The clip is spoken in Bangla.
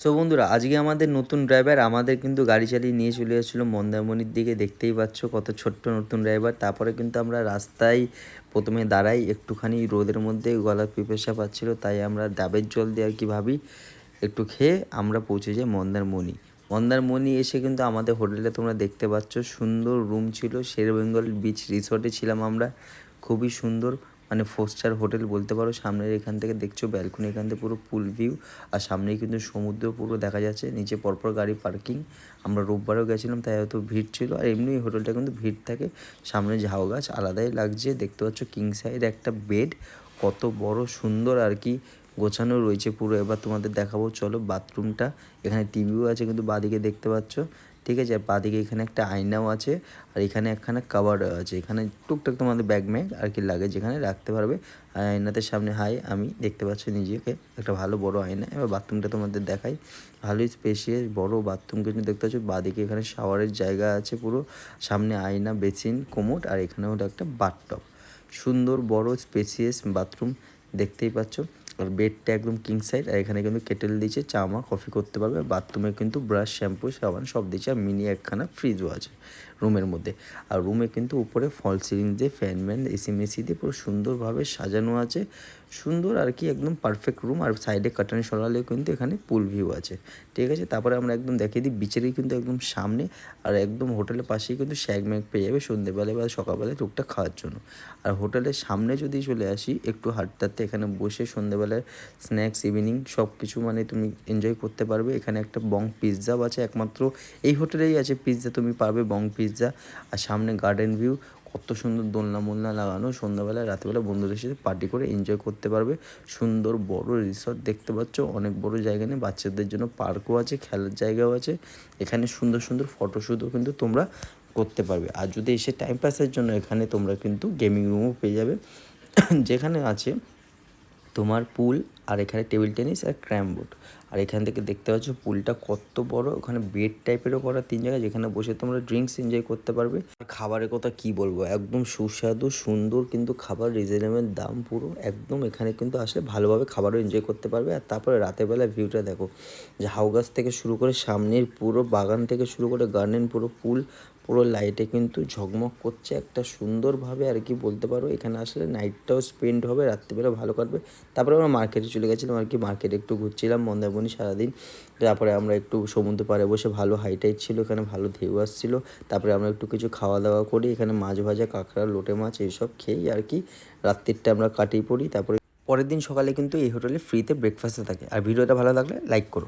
সো বন্ধুরা, আজকে আমাদের নতুন ড্রাইভার আমাদের কিন্তু গাড়ি চালিয়ে নিয়ে চলে এসেছিলো মন্দারমণির দিকে। দেখতেই পাচ্ছ কত ছোট্ট নতুন ড্রাইভার। তারপরে কিন্তু আমরা রাস্তায় প্রথমে দাঁড়াই, একটুখানি রোদের মধ্যে গলা পিপাসা পাচ্ছিলো, তাই আমরা ডাবের জল দিয়ে আর কি ভাবি একটু খেয়ে আমরা পৌঁছে যাই মন্দারমণি। মন্দারমণি এসে কিন্তু আমাদের হোটেলে তোমরা দেখতে পাচ্ছ সুন্দর রুম ছিল। শের বেঙ্গল বিচ রিসর্টে ছিলাম আমরা, খুবই সুন্দর, মানে 4 স্টার হোটেল বলতে পারো। সামনের এখান থেকে দেখছো ব্যালকনি, এখান থেকে পুরো পুল ভিউ, আর সামনেই কিন্তু সমুদ্র পুরো দেখা যাচ্ছে, নিচে পরপর গাড়ি পার্কিং। আমরা রোববারও গেছিলাম, তাই হয়তো ভিড় ছিল, আর এমনি হোটেলটা কিন্তু ভিড় থাকে। সামনে ঝাউ গাছ আলাদাই লাগছে, দেখতে পাচ্ছ কিং সাইড একটা বেড, কত বড় সুন্দর আর কি গোছানো রয়েছে পুরো। এবার তোমাদের দেখাবো, চলো বাথরুমটা। এখানে টিভিও আছে কিন্তু বাঁদিকে দেখতে পাচ্ছ, ঠিক আছে। আর বাঁদিকে এখানে একটা আয়নাও আছে, আর এখানে একখানা কাভারও আছে। এখানে টুকটাক তোমাদের ব্যাগ ম্যাগ আর কি লাগে, যেখানে রাখতে পারবে। আর আয়নাতে সামনে আমি দেখতে পাচ্ছি নিজেকে, একটা ভালো বড় আয়না। এবার বাথরুমটা তোমাদের দেখাই, ভালোই স্পেশিয়াস বড় বাথরুম কিন্তু দেখতে পাচ্ছ। বাঁদিকে এখানে শাওয়ারের জায়গা আছে পুরো, সামনে আয়না, বেসিন, কোমোড, আর এখানে হলো একটা বাথটব। সুন্দর বড় স্পেসিয়াস বাথরুম দেখতেই পাচ্ছ। আর বেডটা একদম কিং সাইজ, আর এখানে কিন্তু কেটেল দিয়েছে, চা মা কফি করতে পারবে। বাথরুমে কিন্তু ব্রাশ, শ্যাম্পু, সাবান সব দিয়েছে, আর মিনি একখানা ফ্রিজও আছে রুমের মধ্যে। আর রুমে কিন্তু উপরে ফল সিলিং দিয়ে ফ্যান ম্যান এসি মেসি দিয়ে পুরো সুন্দরভাবে সাজানো আছে, সুন্দর আর কি একদম পারফেক্ট রুম। আর সাইডে কার্টেন সরালেও কিন্তু এখানে পুল ভিউ আছে, ঠিক আছে। তারপরে আমরা একদম দেখিয়ে দিই বিচেরই কিন্তু একদম সামনে, আর একদম হোটেলের পাশেই কিন্তু শ্যাগ ম্যাগ পেয়ে যাবে সন্ধ্যেবেলায় বা সকালবেলায় টুকটাক খাওয়ার জন্য। আর হোটেলের সামনে যদি চলে আসি একটু হাঁটতে, এখানে বসে সন্ধ্যেবেলায় স্ন্যাক্স, ইভিনিং সব কিছু মানে তুমি এনজয় করতে পারবে। এখানে একটা বং পিৎজাও আছে, একমাত্র এই হোটেলেই আছে পিৎজা, তুমি পারবে বং পিৎজা। আর সামনে গার্ডেন ভিউ, কত সুন্দর দোলনা মোলনা লাগানো, সন্ধ্যাবেলায় রাতেবেলা বন্ধুদের সাথে পার্টি করে এনজয় করতে পারবে। সুন্দর বড় রিসর্ট দেখতে পাচ্ছ, অনেক বড় জায়গা নিয়ে, বাচ্চাদের জন্য পার্কও আছে, খেলার জায়গাও আছে। এখানে সুন্দর সুন্দর ফটোশ্যুটও কিন্তু তোমরা করতে পারবে। আর যদি এসে টাইম পাসের জন্য এখানে তোমরা কিন্তু গেমিং রুমও পেয়ে যাবে, যেখানে আছে তোমার পুল, আর এখানে টেবিল টেনিস আর ক্র্যাম বোর্ড। আর এখান থেকে দেখতে পাচ্ছ পুলটা কত বড়, ওখানে বেড টাইপেরও করা 3 জায়গায়, যেখানে বসে তোমরা ড্রিঙ্কস এনজয় করতে পারবে। আর খাবারের কথা কি বলবো, একদম সুস্বাদু সুন্দর কিন্তু খাবার, রিজনেবল দাম পুরো একদম। এখানে কিন্তু আসলে ভালোভাবে খাবারও এনজয় করতে পারবে। আর তারপরে রাতের বেলা ভিউটা দেখো, ঝাউ গাছ থেকে শুরু করে সামনের পুরো বাগান থেকে শুরু করে গার্ডেন, পুরো পুল, পুরো লাইটে কিন্তু ঝকমক করছে একটা সুন্দরভাবে আর কি বলতে পারো। এখানে আসলে নাইটটাও স্পেন্ড হবে, রাত্রিবেলা ভালো কাটবে। তারপরে আমরা মার্কেটে চলে গেছিলাম আর কি, মার্কেটে একটু ঘুরছিলাম মন্দারমণি সারাদিন। তারপরে আমরা একটু সমুদ্র পাড়ে বসে, ভালো হাইটাইট ছিল, এখানে ভালো ঢেউ আসছিলো। তারপরে আমরা একটু কিছু খাওয়া দাওয়া করি, এখানে মাছ ভাজা, কাঁকড়া, লোটে মাছ এইসব খেয়েই আর কি রাত্রিটা আমরা কাটিয়ে পড়ি। তারপরে পরের দিন সকালে কিন্তু এই হোটেলে ফ্রিতে ব্রেকফাস্টে থাকে। আর ভিডিওটা ভালো লাগলে লাইক করো।